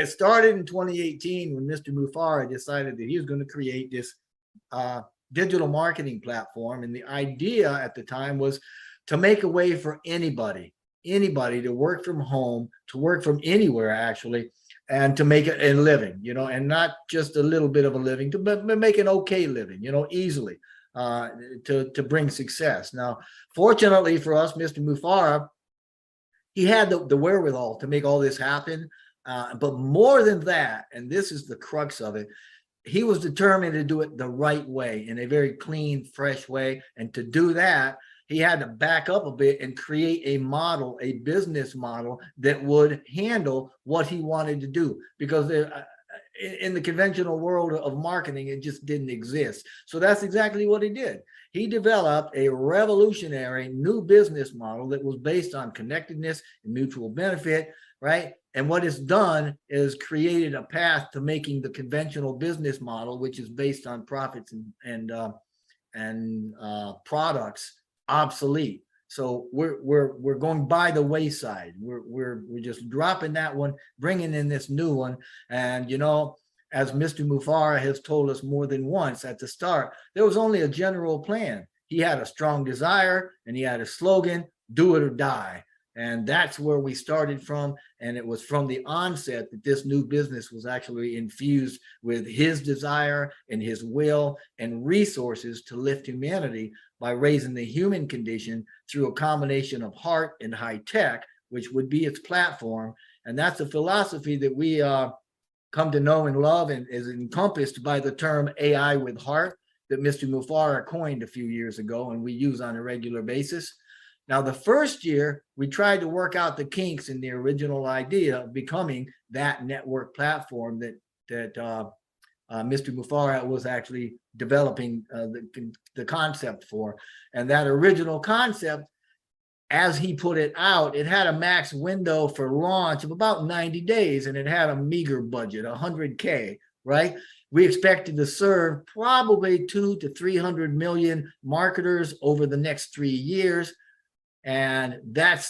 It started in 2018 when Mr. Mufara decided that he was going to create this digital marketing platform. And the idea at the time was to make a way for anybody to work from home, to work from anywhere actually, and to make it a living, you know, and not just a little bit of a living, but make an okay living, you know, easily, to bring success. Now, fortunately for us, Mr. Mufara, he had the wherewithal to make all this happen. But more than that, and this is the crux of it, he was determined to do it the right way, in a very clean, fresh way. And to do that, he had to back up a bit and create a model, a business model that would handle what he wanted to do. Because in the conventional world of marketing, it just didn't exist. So that's exactly what he did. He developed a revolutionary new business model that was based on connectedness and mutual benefit, right? And what it's done is created a path to making the conventional business model, which is based on profits and products, obsolete. So we're going by the wayside. We're just dropping that one, bringing in this new one. And you know, as Mr. Mufara has told us more than once at the start, there was only a general plan. He had a strong desire and he had a slogan: do it or die. And that's where we started from. And it was from the onset that this new business was actually infused with his desire and his will and resources to lift humanity by raising the human condition through a combination of heart and high tech, which would be its platform. And that's a philosophy that we come to know and love, and is encompassed by the term AI with heart that Mr. Mufara coined a few years ago, and we use on a regular basis. Now, the first year, we tried to work out the kinks in the original idea of becoming that network platform that Mr. Mufara was actually developing the concept for. And that original concept, as he put it out, it had a max window for launch of about 90 days, and it had a meager budget, 100K, right? We expected to serve probably 200 to 300 million marketers over the next 3 years. And that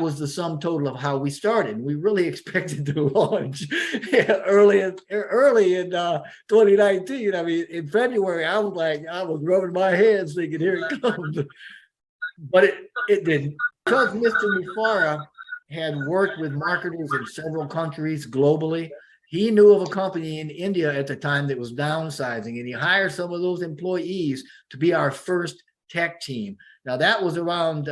was the sum total of how we started. We really expected to launch early in 2019. I mean, in February, I was rubbing my hands thinking, here it comes. But it didn't. Because Mr. Mufara had worked with marketers in several countries globally, he knew of a company in India at the time that was downsizing, and he hired some of those employees to be our first tech team. Now, that was around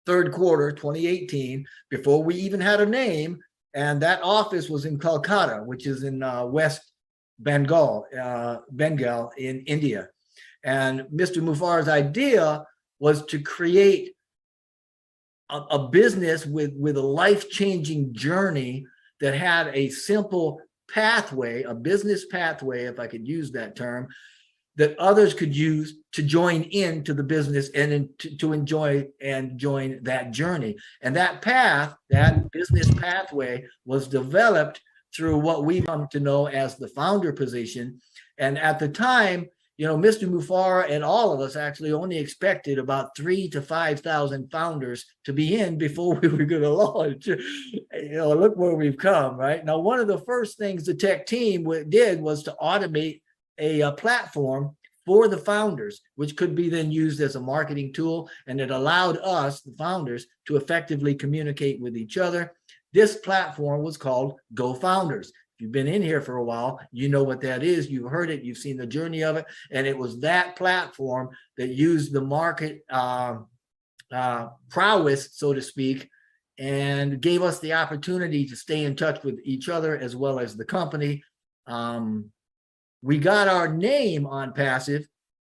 third quarter 2018, before we even had a name. And that office was in Calcutta, which is in West Bengal in India. And Mr. Mufara's idea was to create a business with a life-changing journey that had a simple pathway, a business pathway, if I could use that term, that others could use to join into the business and to enjoy and join that journey. And that path, that business pathway, was developed through what we've come to know as the founder position. And at the time, you know, Mr. Mufara and all of us actually only expected about 3,000 to 5,000 founders to be in before we were going to launch. You know, look where we've come, right? Now, one of the first things the tech team did was to automate a platform for the founders, which could be then used as a marketing tool, and it allowed us, the founders, to effectively communicate with each other. This platform was called GoFounders. If you've been in here for a while, you know what that is. You've heard it, you've seen the journey of it, and it was that platform that used the market prowess, so to speak, and gave us the opportunity to stay in touch with each other as well as the company. We got our name ONPASSIVE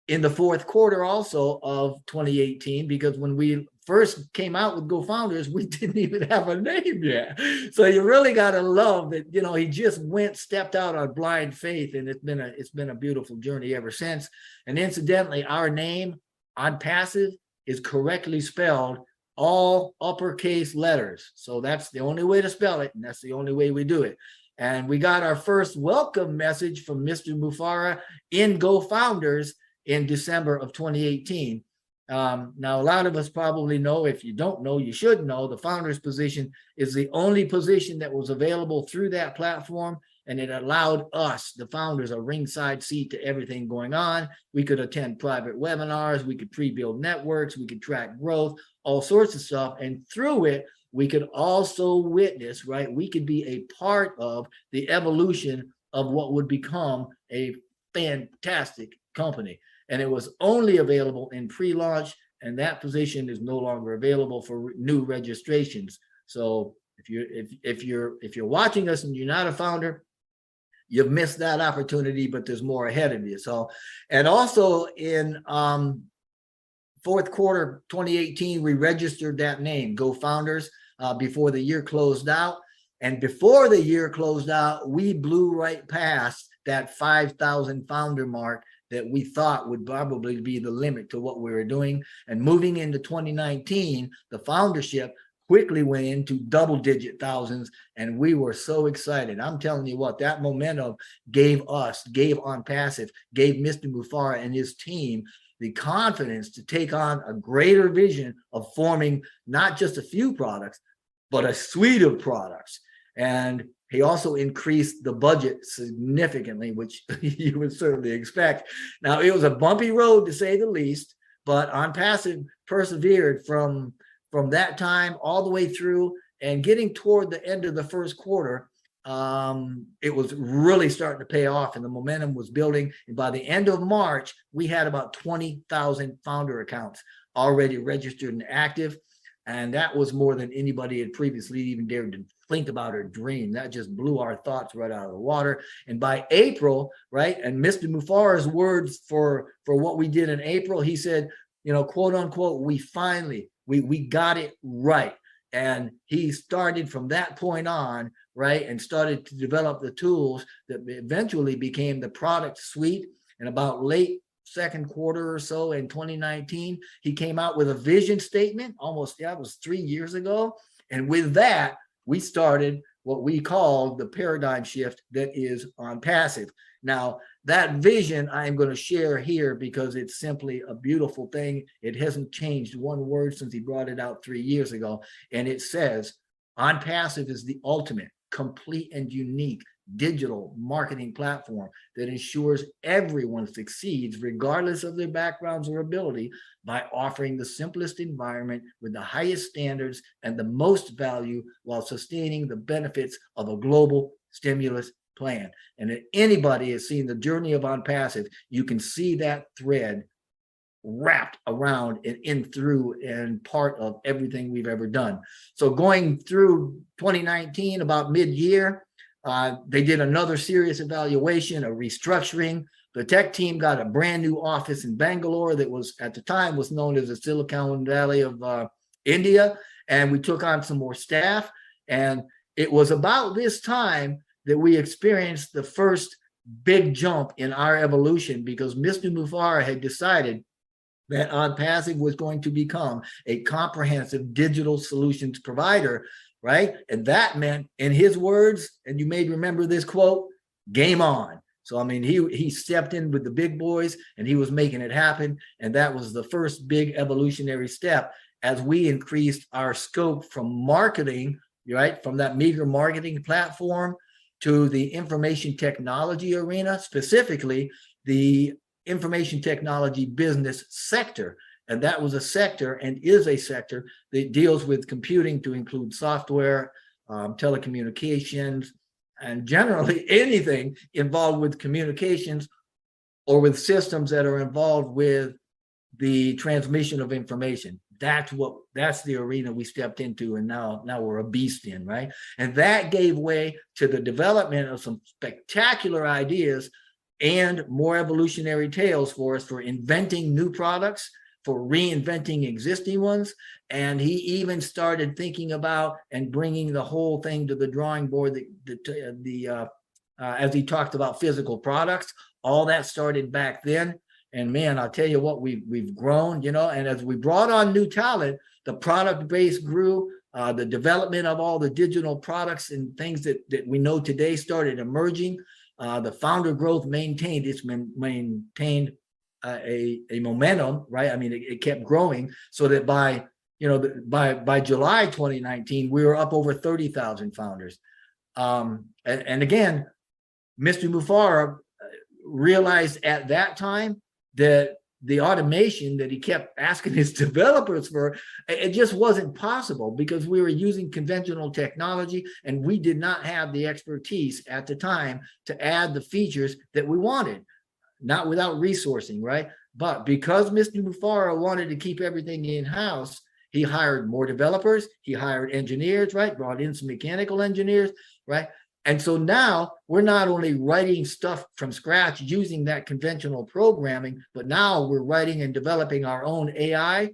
in the fourth quarter also of 2018, because when we first came out with GoFounders, we didn't even have a name yet. So you really got to love that, you know, he just stepped out on blind faith, and it's been a beautiful journey ever since. And incidentally, our name ONPASSIVE is correctly spelled all uppercase letters. So that's the only way to spell it, and that's the only way we do it. And we got our first welcome message from Mr. Mufara in GoFounders in December of 2018. Now, a lot of us probably know, if you don't know, you should know, the founder's position is the only position that was available through that platform. And it allowed us, the founders, a ringside seat to everything going on. We could attend private webinars, we could pre-build networks, we could track growth, all sorts of stuff. And through it, we could also witness, right? We could be a part of the evolution of what would become a fantastic company. And it was only available in pre-launch, and that position is no longer available for new registrations. So if you're watching us and you're not a founder, you've missed that opportunity, but there's more ahead of you. So, and also in fourth quarter 2018, we registered that name, Go Founders, before the year closed out. And before the year closed out, we blew right past that 5,000 founder mark that we thought would probably be the limit to what we were doing. And moving into 2019, the foundership quickly went into double-digit thousands, and we were so excited. I'm telling you what, that momentum gave ONPASSIVE, gave Mr. Mufara and his team the confidence to take on a greater vision of forming not just a few products, but a suite of products. And he also increased the budget significantly, which you would certainly expect. Now, it was a bumpy road, to say the least, but ONPASSIVE persevered from that time all the way through, and getting toward the end of the first quarter, it was really starting to pay off, and the momentum was building. And by the end of March, we had about 20,000 founder accounts already registered and active. And that was more than anybody had previously even dared to think about or dream. That just blew our thoughts right out of the water. And by April, right, and Mr. Mufara's words for what we did in April, he said, you know, quote unquote, we finally, we got it right. And he started from that point on, right, and started to develop the tools that eventually became the product suite. And about late second quarter or so in 2019, he came out with a vision statement, almost, yeah, it was 3 years ago. And with that, we started what we call the paradigm shift that is ONPASSIVE. Now, that vision I am going to share here because it's simply a beautiful thing. It hasn't changed one word since he brought it out 3 years ago. And it says, ONPASSIVE is the ultimate, complete, and unique digital marketing platform that ensures everyone succeeds regardless of their backgrounds or ability by offering the simplest environment with the highest standards and the most value while sustaining the benefits of a global stimulus plan. And if anybody has seen the journey of ONPASSIVE, you can see that thread wrapped around and in through and part of everything we've ever done. So going through 2019, about mid-year, they did another serious evaluation, a restructuring. The tech team got a brand new office in Bangalore that was, at the time, was known as the Silicon Valley of India. And we took on some more staff. And it was about this time that we experienced the first big jump in our evolution, because Mr. Mufara had decided that ONPASSIVE was going to become a comprehensive digital solutions provider, right? And that meant, in his words, and you may remember this quote, game on. So, I mean, he stepped in with the big boys and he was making it happen. And that was the first big evolutionary step as we increased our scope from marketing, right? From that meager marketing platform to the information technology arena, specifically the information technology business sector. And that was a sector and is a sector that deals with computing to include software, telecommunications, and generally anything involved with communications or with systems that are involved with the transmission of information. That's the arena we stepped into, and now we're a beast in, right? And that gave way to the development of some spectacular ideas and more evolutionary tales for us for inventing new products, for reinventing existing ones. And he even started thinking about and bringing the whole thing to the drawing board, as he talked about physical products. All that started back then. And man, I'll tell you what, we've grown, you know, and as we brought on new talent, the product base grew. The development of all the digital products and things that we know today started emerging. The founder growth maintained a momentum, right? I mean, it kept growing, so that by by July 2019, we were up over 30,000 founders. And again, Mr. Mufara realized at that time that the automation that he kept asking his developers for, it just wasn't possible, because we were using conventional technology and we did not have the expertise at the time to add the features that we wanted, not without resourcing, right? But because Mr. Mufara wanted to keep everything in-house, he hired more developers, he hired engineers, right? Brought in some mechanical engineers, right? And so now we're not only writing stuff from scratch using that conventional programming, but now we're writing and developing our own AI,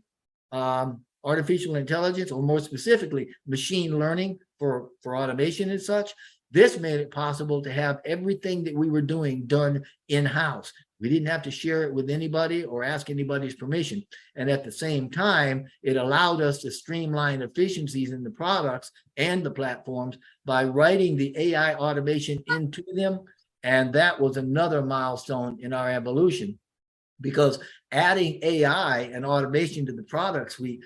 artificial intelligence, or more specifically, machine learning for automation and such. This made it possible to have everything that we were doing done in-house. We didn't have to share it with anybody or ask anybody's permission. And at the same time, it allowed us to streamline efficiencies in the products and the platforms by writing the AI automation into them. And that was another milestone in our evolution, because adding AI and automation to the products, we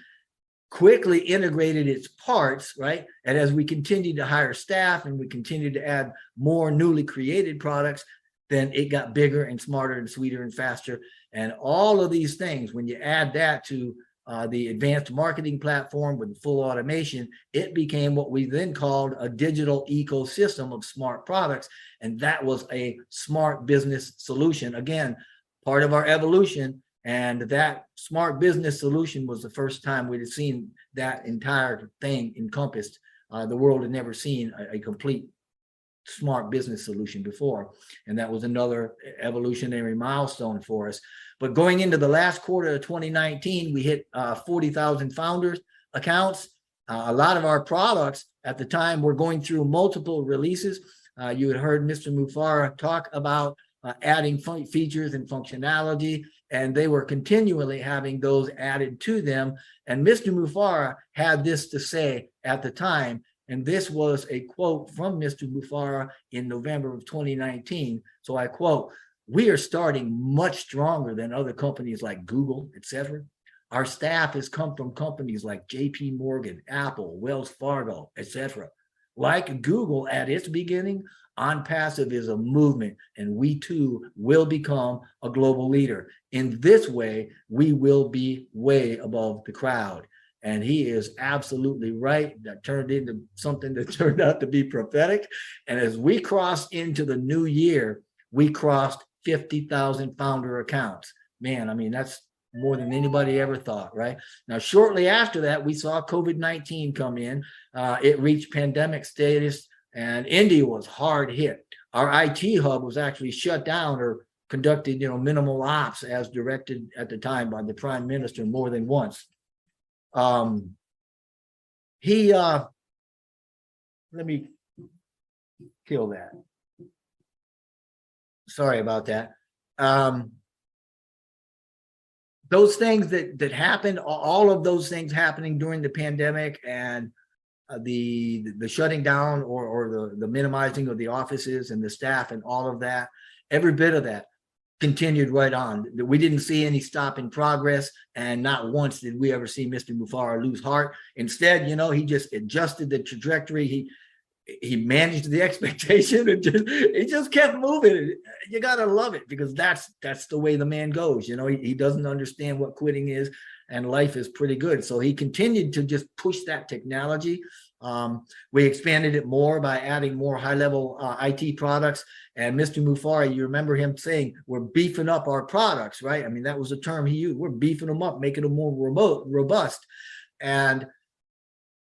quickly integrated its parts, right? And as we continued to hire staff and we continued to add more newly created products, then it got bigger and smarter and sweeter and faster. And all of these things, when you add that to the advanced marketing platform with full automation, it became what we then called a digital ecosystem of smart products. And that was a smart business solution. Again, part of our evolution. And that smart business solution was the first time we'd seen that entire thing encompassed. The world had never seen a complete smart business solution before. And that was another evolutionary milestone for us. But going into the last quarter of 2019, we hit 40,000 founders accounts. A lot of our products at the time were going through multiple releases. You had heard Mr. Mufara talk about adding features and functionality, and they were continually having those added to them. And Mr. Mufara had this to say at the time, and this was a quote from Mr. Mufara in November of 2019. So I quote, "We are starting much stronger than other companies like Google, etc. Our staff has come from companies like JP Morgan, Apple, Wells Fargo, etc. Like Google at its beginning, ONPASSIVE is a movement, and we too will become a global leader. In this way, we will be way above the crowd." And he is absolutely right. That turned into something that turned out to be prophetic. And as we crossed into the new year, we crossed 50,000 founder accounts. Man, I mean, that's more than anybody ever thought, right? Now, shortly after that, we saw COVID-19 come in. It reached pandemic status, and India was hard hit. Our IT hub was actually shut down or conducted, minimal ops as directed at the time by the Prime Minister more than once. Let me kill that. Sorry about that. Those things that happened, all of those things happening during the pandemic, and the shutting down or the minimizing of the offices and the staff and all of that, every bit of that continued right on. We didn't see any stop in progress, and not once did we ever see Mr. Mufara lose heart. Instead, he just adjusted the trajectory. He managed the expectation, and he just kept moving. You gotta love it, because that's the way the man goes. He doesn't understand what quitting is, and life is pretty good. So he continued to just push that technology. We expanded it more by adding more high-level IT products. And Mr. Mufara, you remember him saying, "We're beefing up our products," right? I mean, that was the term he used. We're beefing them up, making them more robust. And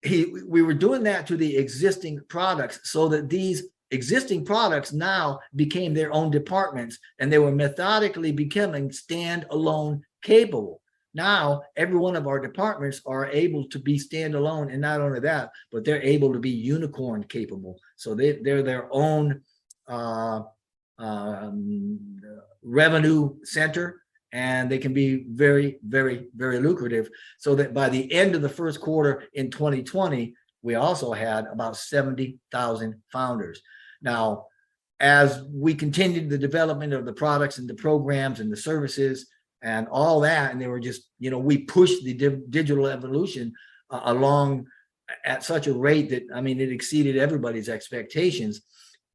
we were doing that to the existing products, so that these existing products now became their own departments, and they were methodically becoming standalone capable. Now, every one of our departments are able to be standalone, and not only that, but they're able to be unicorn capable. So they're their own revenue center, and they can be very, very, very lucrative. So that by the end of the first quarter in 2020, we also had about 70,000 founders. Now, as we continued the development of the products and the programs and the services, and all that. And they were just, we pushed the digital evolution along at such a rate that, I mean, it exceeded everybody's expectations.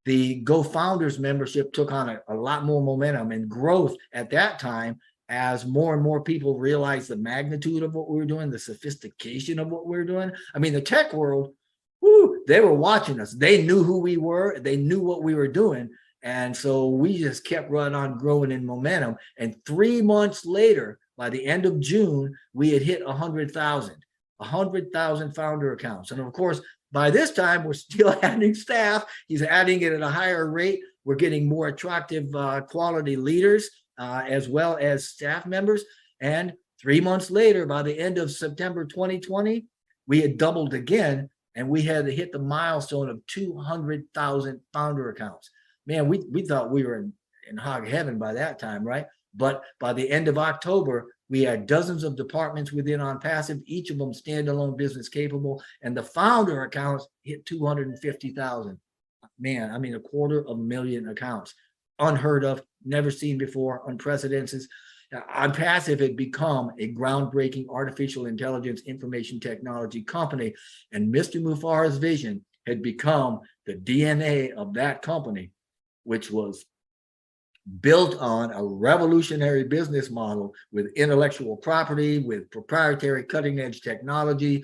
The Go Founders membership took on a lot more momentum and growth at that time as more and more people realized the magnitude of what we were doing, the sophistication of what we were doing. I mean, the tech world, they were watching us. They knew who we were. They knew what we were doing. And so we just kept running on, growing in momentum. And 3 months later, by the end of June, we had hit 100,000 founder accounts. And of course, by this time, we're still adding staff. He's adding it at a higher rate. We're getting more attractive quality leaders as well as staff members. And 3 months later, by the end of September 2020, we had doubled again, and we had to hit the milestone of 200,000 founder accounts. Man, we thought we were in hog heaven by that time, right? But by the end of October, we had dozens of departments within ONPASSIVE, each of them standalone business capable, and the founder accounts hit 250,000. Man, I mean, 250,000 accounts. Unheard of, never seen before, unprecedented. ONPASSIVE had become a groundbreaking artificial intelligence information technology company, and Mr. Mufarah's vision had become the DNA of that company, which was built on a revolutionary business model with intellectual property, with proprietary cutting-edge technology.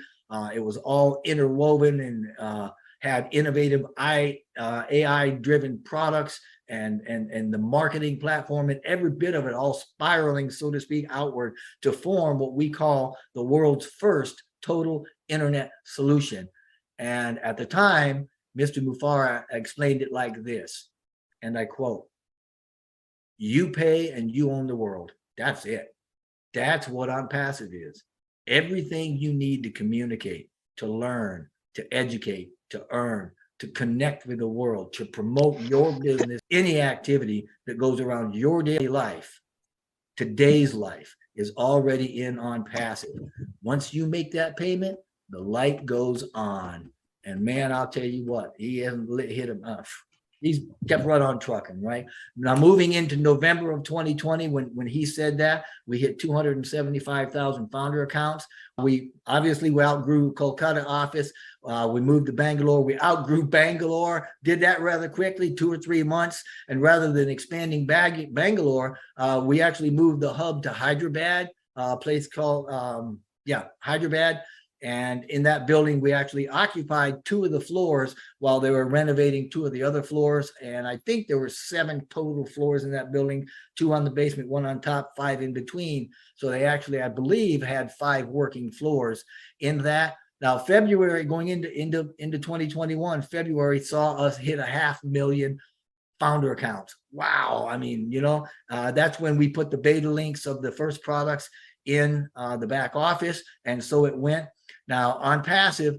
It was all interwoven and had innovative AI-driven products and the marketing platform, and every bit of it all spiraling, so to speak, outward to form what we call the world's first total internet solution. And at the time, Mr. Mufarah explained it like this, and I quote, "You pay and you own the world. That's it. That's what ONPASSIVE is. Everything you need to communicate, to learn, to educate, to earn, to connect with the world, to promote your business, any activity that goes around your daily life, today's life, is already in ONPASSIVE. Once you make that payment, the light goes on." And man, I'll tell you what, he hasn't hit him up. He's kept right on trucking, right? Now, moving into November of 2020, when he said that, we hit 275,000 founder accounts. We outgrew Kolkata office. We moved to Bangalore. We outgrew Bangalore, did that rather quickly, 2 or 3 months. And rather than expanding Bangalore, we actually moved the hub to Hyderabad, a place called, Hyderabad. And in that building, we actually occupied 2 of the floors while they were renovating 2 of the other floors. And I think there were 7 total floors in that building, 2 on the basement, 1 on top, 5 in between. So they actually, I believe, had 5 working floors in that. Now, February, going into 2021, February saw us hit 500,000 founder accounts. Wow. I mean, that's when we put the beta links of the first products in the back office. And so it went. Now, ONPASSIVE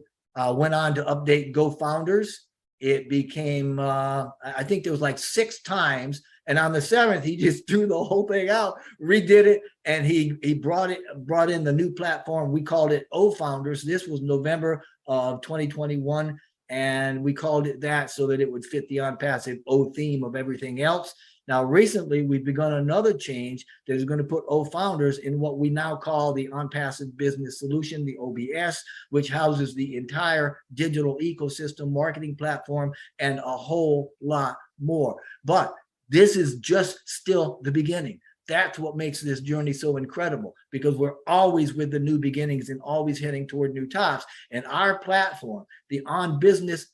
went on to update Go Founders. It became, I think there was like 6 times. And on the 7th, he just threw the whole thing out, redid it, and he brought in the new platform. We called it O Founders. This was November of 2021, and we called it that so that it would fit the ONPASSIVE O theme of everything else. Now, recently, we've begun another change that is going to put O Founders in what we now call the ONPASSIVE Business Solution, the OBS, which houses the entire digital ecosystem, marketing platform, and a whole lot more. But this is just still the beginning. That's what makes this journey so incredible, because we're always with the new beginnings and always heading toward new tops. And our platform, the ONPASSIVE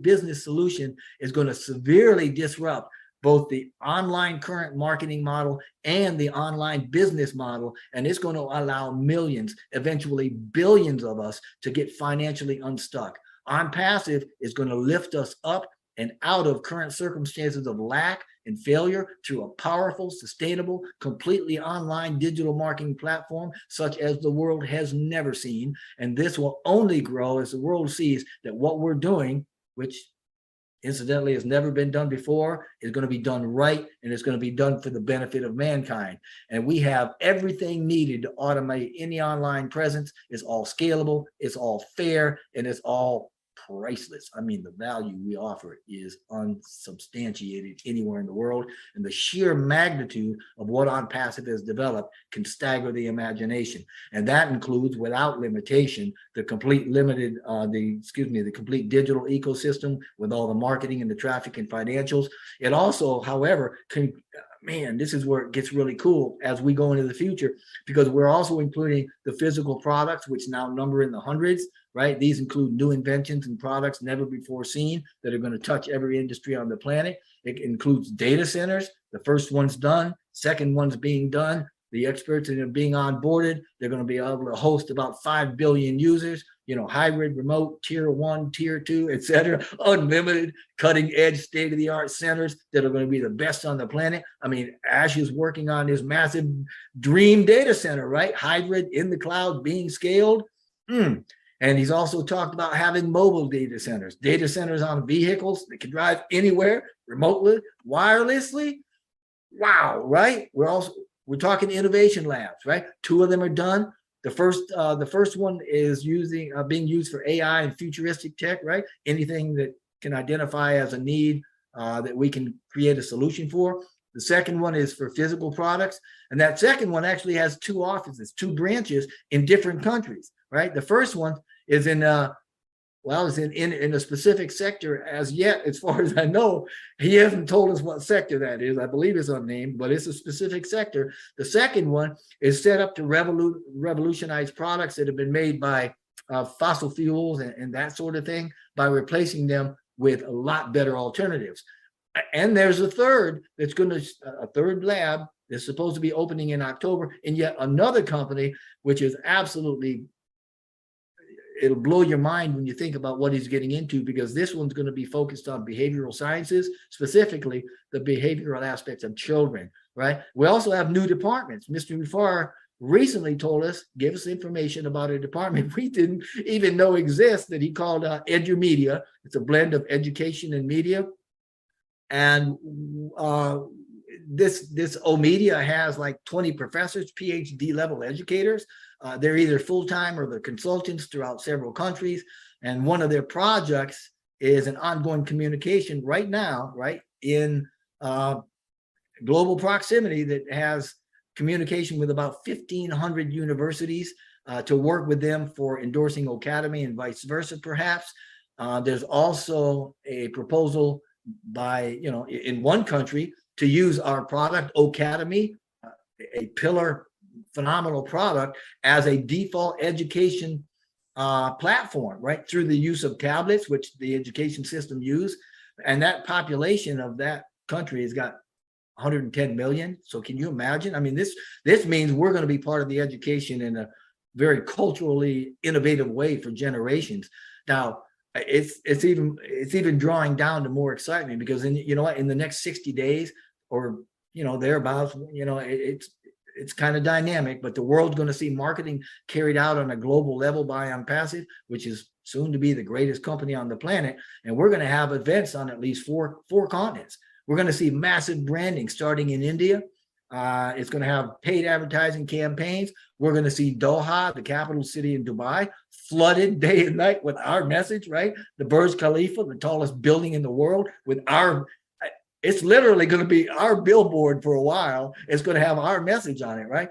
Business Solution, is going to severely disrupt both the online current marketing model and the online business model. And it's going to allow millions, eventually billions of us to get financially unstuck. ONPASSIVE is going to lift us up and out of current circumstances of lack and failure through a powerful, sustainable, completely online digital marketing platform such as the world has never seen. And this will only grow as the world sees that what we're doing, which incidentally has never been done before, is going to be done right, and it's going to be done for the benefit of mankind. And we have everything needed to automate any online presence. It's all scalable, it's all fair, and it's all priceless. I mean, the value we offer is unsubstantiated anywhere in the world, and the sheer magnitude of what ONPASSIVE has developed can stagger the imagination. And that includes, without limitation, the complete the complete digital ecosystem with all the marketing and the traffic and financials. It also, however, can, man, this is where it gets really cool as we go into the future, because we're also including the physical products, which now number in the hundreds, right? These include new inventions and products never before seen that are going to touch every industry on the planet. It includes data centers. The first one's done, second one's being done. The experts that are being onboarded, they're going to be able to host about 5 billion users, hybrid, remote, tier 1, tier 2, et cetera, unlimited, cutting edge, state of the art centers that are going to be the best on the planet. I mean, Ash is working on this massive dream data center, right? Hybrid, in the cloud, being scaled. And he's also talked about having mobile data centers on vehicles that can drive anywhere, remotely, wirelessly. Wow, right? We're talking innovation labs, right? 2 of them are done. The first one is being used for AI and futuristic tech, right? Anything that can identify as a need that we can create a solution for. The second one is for physical products, and that second one actually has 2 offices, 2 branches in different countries, right? The first one is in in a specific sector as yet, as far as I know. He hasn't told us what sector that is. I believe it's unnamed, but it's a specific sector. The second one is set up to revolutionize products that have been made by fossil fuels and that sort of thing, by replacing them with a lot better alternatives. And there's a third lab that's supposed to be opening in October in yet another company, which is absolutely, it'll blow your mind when you think about what he's getting into, because this one's going to be focused on behavioral sciences, specifically the behavioral aspects of children, right? We also have new departments. Mr. Mufar recently gave us information about a department we didn't even know exists, that he called EduMedia. It's a blend of education and media. And this O-Media has like 20 professors, PhD level educators. They're either full-time or they're consultants throughout several countries. And one of their projects is an ongoing communication right now, right, in global proximity, that has communication with about 1,500 universities to work with them for endorsing Academy and vice versa, perhaps. There's also a proposal by, in one country to use our product, Academy, a pillar, phenomenal product, as a default education platform, right, through the use of tablets, which the education system use. And that population of that country has got 110 million. So can you imagine? I mean, this means we're going to be part of the education in a very culturally innovative way for generations. Now, it's even drawing down to more excitement, because in the next 60 days or thereabouts, it's kind of dynamic, but the world's going to see marketing carried out on a global level by ONPASSIVE, which is soon to be the greatest company on the planet. And we're going to have events on at least four continents. We're going to see massive branding starting in India. It's going to have paid advertising campaigns. We're going to see Doha, the capital city in Dubai, flooded day and night with our message, right? The Burj Khalifa, the tallest building in the world, with it's literally going to be our billboard for a while. It's going to have our message on it, right?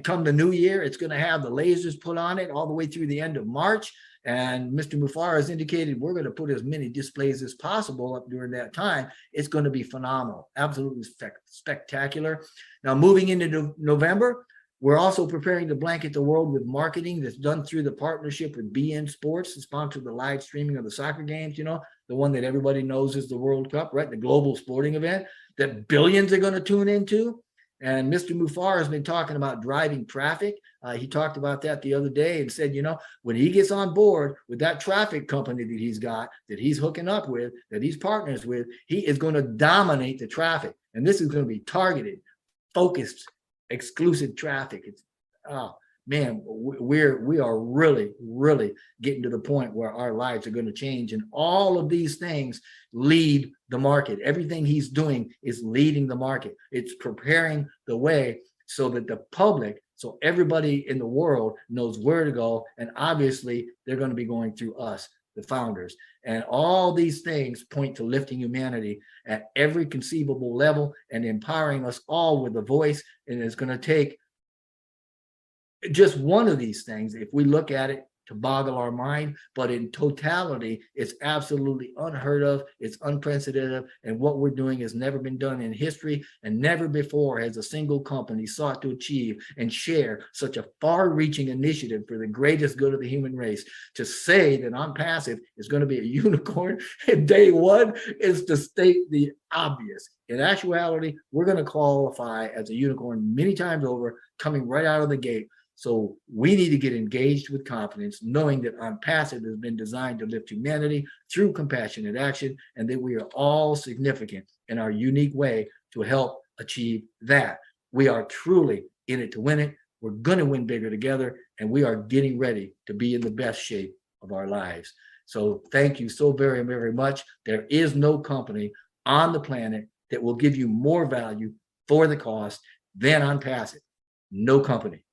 Come the new year, it's going to have the lasers put on it all the way through the end of March. And Mr. Mufar has indicated we're going to put as many displays as possible up during that time. It's going to be phenomenal, absolutely spectacular. Now, moving into November, we're also preparing to blanket the world with marketing that's done through the partnership with BN Sports to sponsor the live streaming of the soccer games, the one that everybody knows is the World Cup, right? The global sporting event that billions are going to tune into. And Mr. Mufar has been talking about driving traffic. He talked about that the other day and said, when he gets on board with that traffic company that he's got, that he's hooking up with, that he's partners with, he is going to dominate the traffic. And this is going to be targeted, focused, exclusive traffic. It's, man, we are really, really getting to the point where our lives are going to change. And all of these things lead the market. Everything he's doing is leading the market. It's preparing the way so that the public, so everybody in the world knows where to go. And obviously, they're going to be going through us. the founders. And all these things point to lifting humanity at every conceivable level and empowering us all with a voice. And it's going to take just one of these things, if we look at it, to boggle our mind, but in totality, it's absolutely unheard of, it's unprecedented, and what we're doing has never been done in history, and never before has a single company sought to achieve and share such a far-reaching initiative for the greatest good of the human race. To say that ONPASSIVE is going to be a unicorn in day one is to state the obvious. In actuality, we're going to qualify as a unicorn many times over, coming right out of the gate. So we need to get engaged with confidence, knowing that ONPASSIVE has been designed to lift humanity through compassionate action, and that we are all significant in our unique way to help achieve that. We are truly in it to win it. We're going to win bigger together, and we are getting ready to be in the best shape of our lives. So thank you so very, very much. There is no company on the planet that will give you more value for the cost than ONPASSIVE. No company.